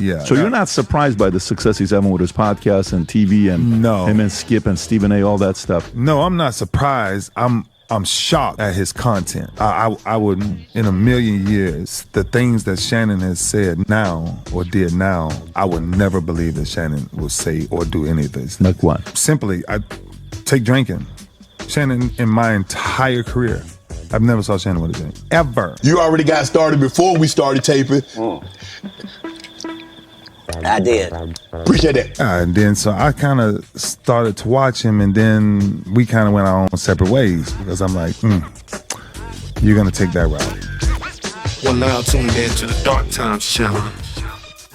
yeah. So you're not surprised by the success he's having with his podcast and TV and him and Skip and Stephen A, all that stuff? No, I'm not surprised. I'm shocked at his content. I wouldn't, in a million years, the things that Shannon has said now or did now, I would never believe that Shannon would say or do any of this. Like what? Simply, I take drinking. Shannon, in my entire career, I've never saw Shannon with a drink, ever. You already got started before we started taping. I did. Appreciate that. And then so I kind of started to watch him, and then we kind of went our own separate ways because I'm like, you're going to take that route. Well, now tuned in to the Dark Times channel.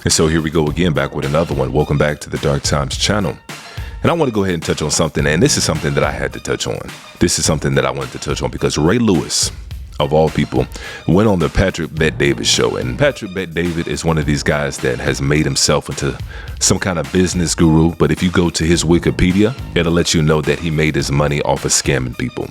And so here we go again, back with another one. Welcome back to the Dark Times channel. And I want to go ahead and touch on something, and this is something that I had to touch on. This is something that I wanted to touch on because Ray Lewis, of all people, went on the Patrick Bet-David show. And Patrick Bet-David is one of these guys that has made himself into some kind of business guru. But if you go to his Wikipedia, it'll let you know that he made his money off of scamming people.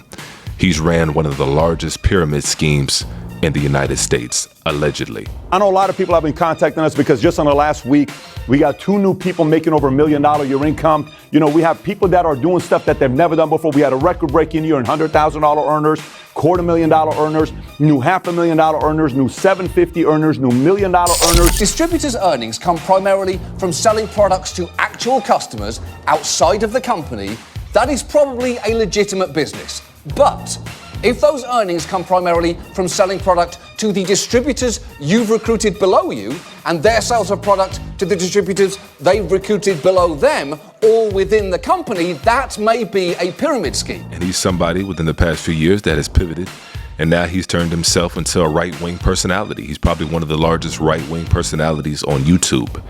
He's ran one of the largest pyramid schemes in the United States, allegedly. I know a lot of people have been contacting us because just in the last week, we got 2 new people making over $1 million a year income. You know, we have people that are doing stuff that they've never done before. We had a record-breaking year in $100,000 earners, $250,000 earners, new $500,000 earners, new $750,000 earners, new $1 million earners. Distributors' earnings come primarily from selling products to actual customers outside of the company. That is probably a legitimate business. But if those earnings come primarily from selling product to the distributors you've recruited below you, and their sales of product to the distributors they've recruited below them, all within the company, that may be a pyramid scheme. And he's somebody within the past few years that has pivoted, and now he's turned himself into a right-wing personality. He's probably one of the largest right-wing personalities on YouTube.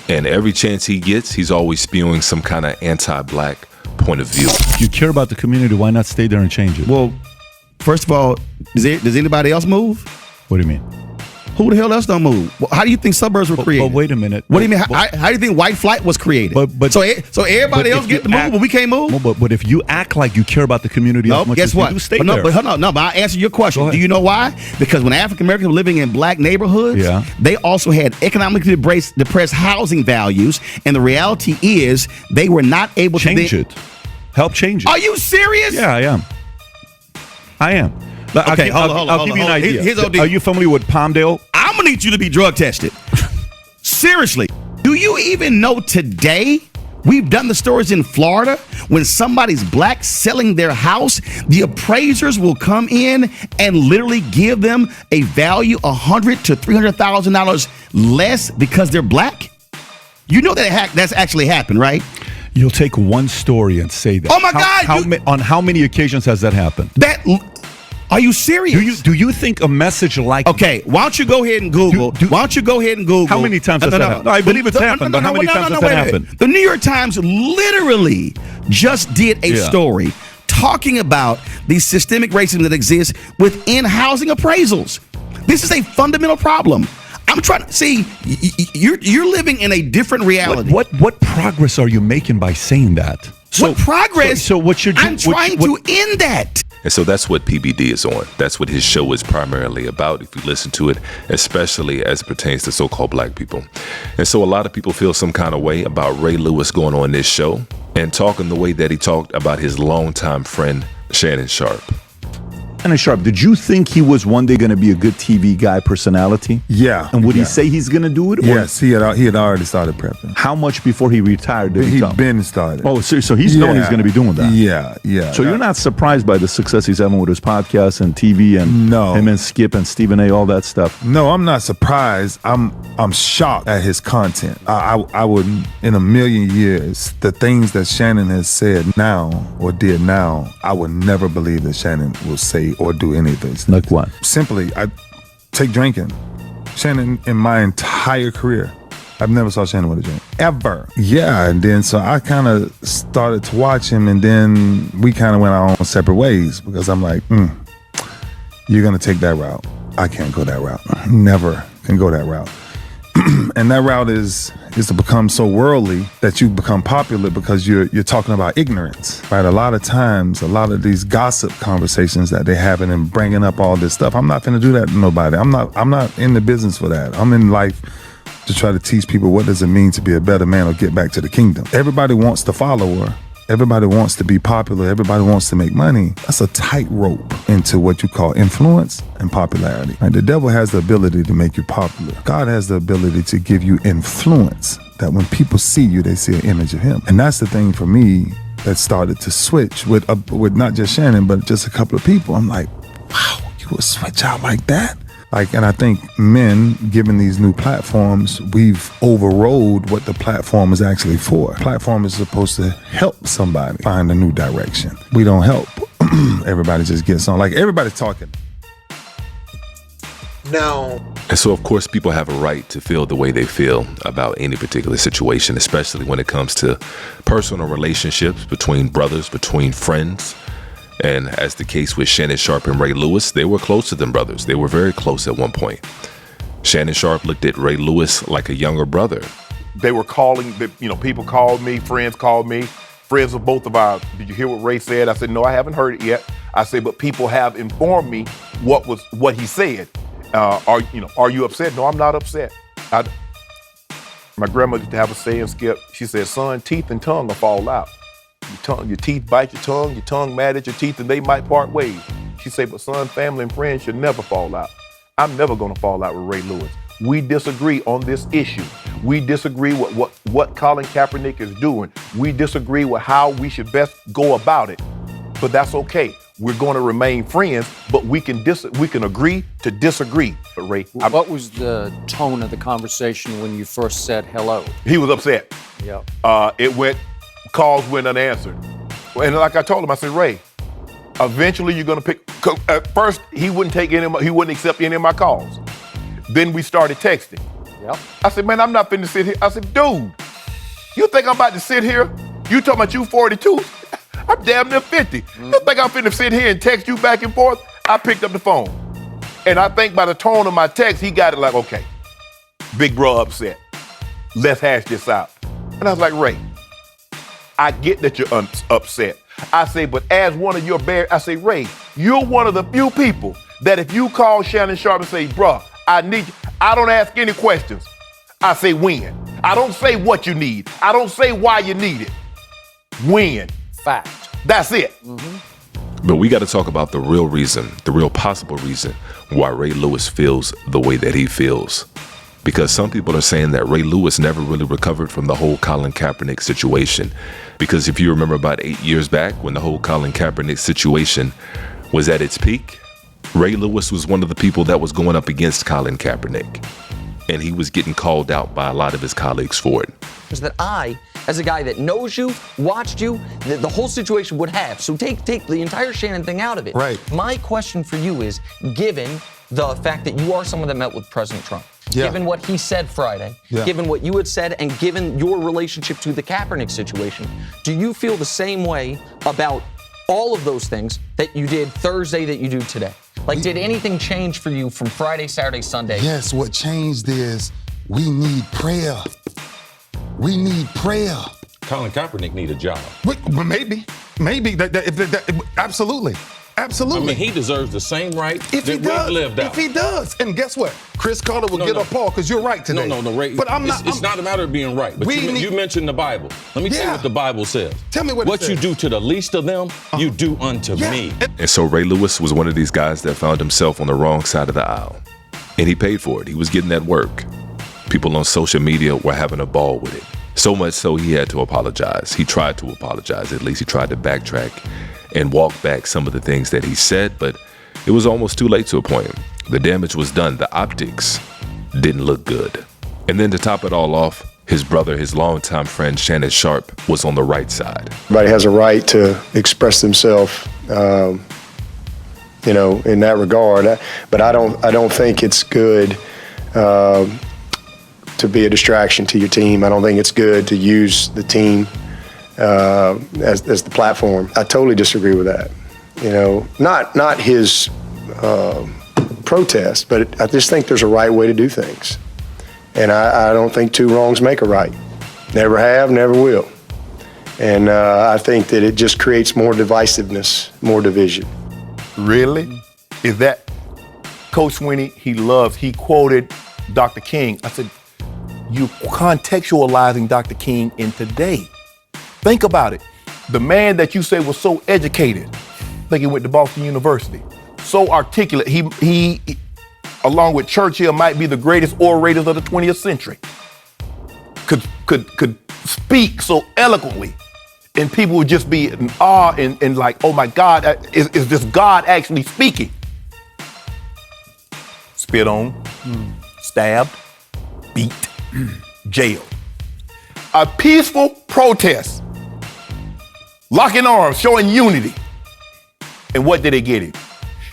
And every chance he gets, he's always spewing some kind of anti-black point of view. If you care about the community, why not stay there and change it? Well, first of all, does anybody else move? What do you mean? Who the hell else don't move? Well, how do you think suburbs were created? But wait a minute. What do you mean? How do you think white flight was created? So everybody else get to move, but we can't move? But if you act like you care about the community as much as you do, stay there. But I'll answer your question. Do you know why? Because when African Americans were living in black neighborhoods, they also had economically depressed housing values, and the reality is they were not able to change it. Help change it. Are you serious? Yeah, I am. Okay, I'll give you an idea. Here's Are you familiar with Palmdale? I'm gonna need you to be drug tested. Seriously, do you even know today? We've done the stories in Florida when somebody's black selling their house, the appraisers will come in and literally give them a value $100,000 to $300,000 less because they're black. You know that's actually happened, right? You'll take one story and say that. Oh my God! On how many occasions has that happened? Are you serious? Do you think a message like why don't you go ahead and Google? Why don't you go ahead and Google? How many times has that happened? No, I believe it's happened, but how many times has that happened? The New York Times literally just did a story talking about the systemic racism that exists within housing appraisals. This is a fundamental problem. I'm trying to see you're living in a different reality. What progress are you making by saying that? What progress? So what you're doing? I'm trying to end that. And so that's what PBD is on. That's what his show is primarily about, if you listen to it, especially as it pertains to so-called black people. And so a lot of people feel some kind of way about Ray Lewis going on this show and talking the way that he talked about his longtime friend, Shannon Sharpe. Shannon Sharpe, did you think he was one day going to be a good TV guy personality? Yeah. And would he say he's going to do it? Yes, he had already started prepping. How much before he retired did he come? He'd been started. Oh, so he's known he's going to be doing that. Yeah. So you're not surprised by the success he's having with his podcast and TV and him and Skip and Stephen A, all that stuff? No, I'm not surprised. I'm shocked at his content. I wouldn't, in a million years, the things that Shannon has said now or did now, I would never believe that Shannon will say or do any of this. Like what? Simply, I take drinking. Shannon, in my entire career, I've never saw Shannon with a drink, ever. Yeah, and then so I kind of started to watch him, and then we kind of went our own separate ways because I'm like, you're gonna take that route. I can't go that route. Never can go that route. And that route is to become so worldly that you become popular because you're talking about ignorance, right? A lot of times, a lot of these gossip conversations that they're having and bringing up all this stuff, I'm not going to do that to nobody. I'm not in the business for that. I'm in life to try to teach people what does it mean to be a better man or get back to the kingdom. Everybody wants the follower. Everybody wants to be popular. Everybody wants to make money. That's a tightrope into what you call influence and popularity. Right? The devil has the ability to make you popular. God has the ability to give you influence, that when people see you, they see an image of him. And that's the thing for me that started to switch with not just Shannon, but just a couple of people. I'm like, wow, you would switch out like that? And I think men, given these new platforms, we've overrode what the platform is actually for. Platform is supposed to help somebody find a new direction. We don't help. Everybody just gets on. Everybody's talking. Now. And so, of course, people have a right to feel the way they feel about any particular situation, especially when it comes to personal relationships between brothers, between friends. And as the case with Shannon Sharpe and Ray Lewis, they were closer than brothers. They were very close at one point. Shannon Sharpe looked at Ray Lewis like a younger brother. They were calling, people called me, friends called me, friends of both of ours. Did you hear what Ray said? I said, no, I haven't heard it yet. I said, but people have informed me what he said. Are you upset? No, I'm not upset. My grandmother used to have a saying, Skip. She said, son, teeth and tongue will fall out. Your teeth bite your tongue mad at your teeth, and they might part ways. She said, but son, family and friends should never fall out. I'm never gonna fall out with Ray Lewis. We disagree on this issue. We disagree with what Colin Kaepernick is doing. We disagree with how we should best go about it. But that's okay. We're gonna remain friends, but we can agree to disagree. But Ray, what was the tone of the conversation when you first said hello? He was upset. Yeah. Calls went unanswered. And like I told him, I said, Ray, eventually you're gonna pick. At first, he wouldn't accept any of my calls. Then we started texting. Yep. I said, man, I'm not finna sit here. I said, dude, you think I'm about to sit here? You talking about you 42? I'm damn near 50. You think I'm finna sit here and text you back and forth? I picked up the phone. And I think by the tone of my text, he got it like, okay, big bro upset. Let's hash this out. And I was like, Ray, I get that you're upset. I say, but as one of your I say, Ray, you're one of the few people that if you call Shannon Sharpe and say, bruh, I need you, I don't ask any questions. I say when. I don't say what you need. I don't say why you need it. When. Fact. That's it. Mm-hmm. But we got to talk about the real reason, the real possible reason why Ray Lewis feels the way that he feels. Because some people are saying that Ray Lewis never really recovered from the whole Colin Kaepernick situation. Because if you remember about 8 years back when the whole Colin Kaepernick situation was at its peak, Ray Lewis was one of the people that was going up against Colin Kaepernick. And he was getting called out by a lot of his colleagues for it. Is that I, as a guy that knows you, watched you, the whole situation would have. So take the entire Shannon thing out of it. Right. My question for you is, given the fact that you are someone that met with President Trump, given what he said Friday, given what you had said, and given your relationship to the Kaepernick situation, do you feel the same way about all of those things that you did Thursday that you do today? Did anything change for you from Friday, Saturday, Sunday? Yes, what changed is we need prayer. We need prayer. Colin Kaepernick need a job. Well, maybe. Absolutely. Absolutely. I mean, he deserves the same right if that we've lived out. If he does. And guess what? Chris Carter will get up Paul because you're right today. No, Ray. But it's not a matter of being right. But you mentioned the Bible. Let me tell you what the Bible says. Tell me what it says. You do to the least of them, you do unto me. And so Ray Lewis was one of these guys that found himself on the wrong side of the aisle. And he paid for it. He was getting that work. People on social media were having a ball with it. So much so he had to apologize. He tried to apologize. At least he tried to backtrack and walk back some of the things that he said, but it was almost too late to a point. The damage was done. The optics didn't look good. And then to top it all off, his brother, his longtime friend, Shannon Sharpe, was on the right side. Everybody has a right to express themselves, in that regard. But I don't think it's good to be a distraction to your team. I don't think it's good to use the team as the platform. I totally disagree with that. Not his protest, but I just think there's a right way to do things. And I don't think two wrongs make a right. Never have, never will. And I think that it just creates more divisiveness, more division. Really? Is that Coach Swinney? He quoted Dr. King. I said, you're contextualizing Dr. King in today. Think about it. The man that you say was so educated, I think he went to Boston University, so articulate, he along with Churchill, might be the greatest orators of the 20th century. Could speak so eloquently, and people would just be in awe and like, oh my God, is this God actually speaking? Spit on, stabbed, beat, jailed. A peaceful protest, locking arms, showing unity. And what did it get him?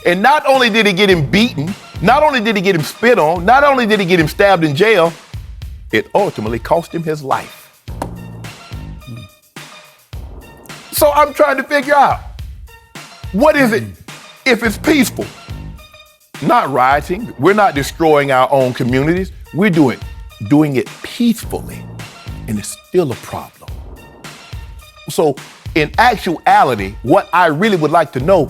And not only did it get him beaten, not only did it get him spit on, not only did it get him stabbed in jail, it ultimately cost him his life. So I'm trying to figure out, what is it if it's peaceful? Not rioting, we're not destroying our own communities, we're doing it peacefully, and it's still a problem. So in actuality, what I really would like to know,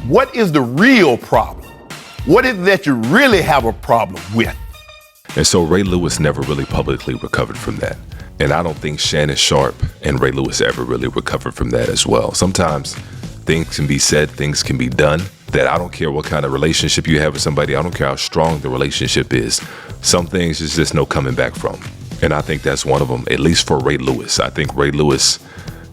what is the real problem? What is it that you really have a problem with? And so Ray Lewis never really publicly recovered from that. And I don't think Shannon Sharpe and Ray Lewis ever really recovered from that as well. Sometimes things can be said, things can be done, that I don't care what kind of relationship you have with somebody, I don't care how strong the relationship is. Some things there's just no coming back from. And I think that's one of them, at least for Ray Lewis. I think Ray Lewis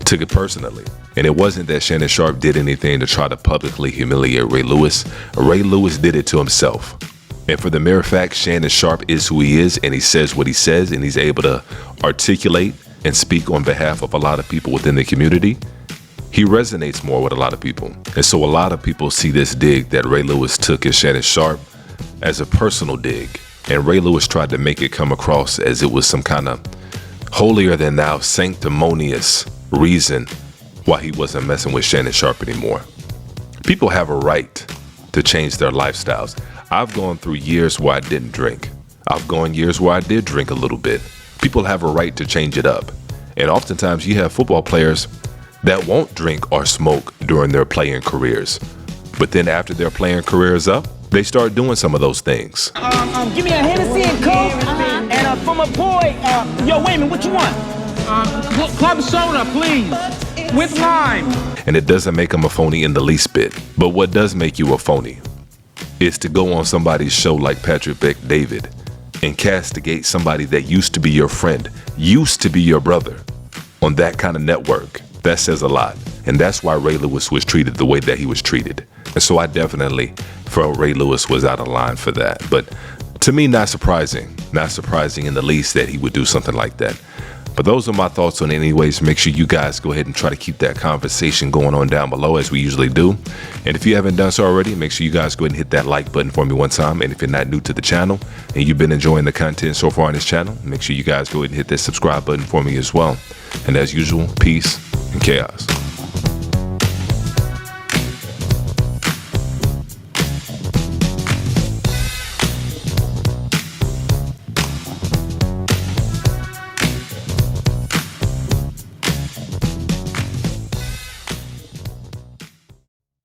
took it personally. And it wasn't that Shannon Sharpe did anything to try to publicly humiliate Ray Lewis. Ray Lewis did it to himself. And for the mere fact Shannon Sharpe is who he is, and he says what he says, and he's able to articulate and speak on behalf of a lot of people within the community, he resonates more with a lot of people. And so a lot of people see this dig that Ray Lewis took at Shannon Sharpe as a personal dig. And Ray Lewis tried to make it come across as it was some kind of holier than thou, sanctimonious reason why he wasn't messing with Shannon Sharpe anymore. People have a right to change their lifestyles. I've gone through years where I didn't drink. I've gone years where I did drink a little bit. People have a right to change it up. And oftentimes you have football players that won't drink or smoke during their playing careers. But then after their playing career is up, they start doing some of those things. Give me a Hennessy and Coke, and for my boy, yo, wait a minute, what you want? Club soda, please, with lime. And it doesn't make them a phony in the least bit. But what does make you a phony is to go on somebody's show like Patrick Bet-David and castigate somebody that used to be your friend, used to be your brother, on that kind of network. That says a lot. And that's why Ray Lewis was treated the way that he was treated. And so I definitely felt Ray Lewis was out of line for that. But to me, not surprising in the least that he would do something like that. But those are my thoughts on it anyways. Make sure you guys go ahead and try to keep that conversation going on down below as we usually do. And if you haven't done so already, make sure you guys go ahead and hit that like button for me one time. And if you're not new to the channel and you've been enjoying the content so far on this channel, make sure you guys go ahead and hit that subscribe button for me as well. And as usual, peace and chaos.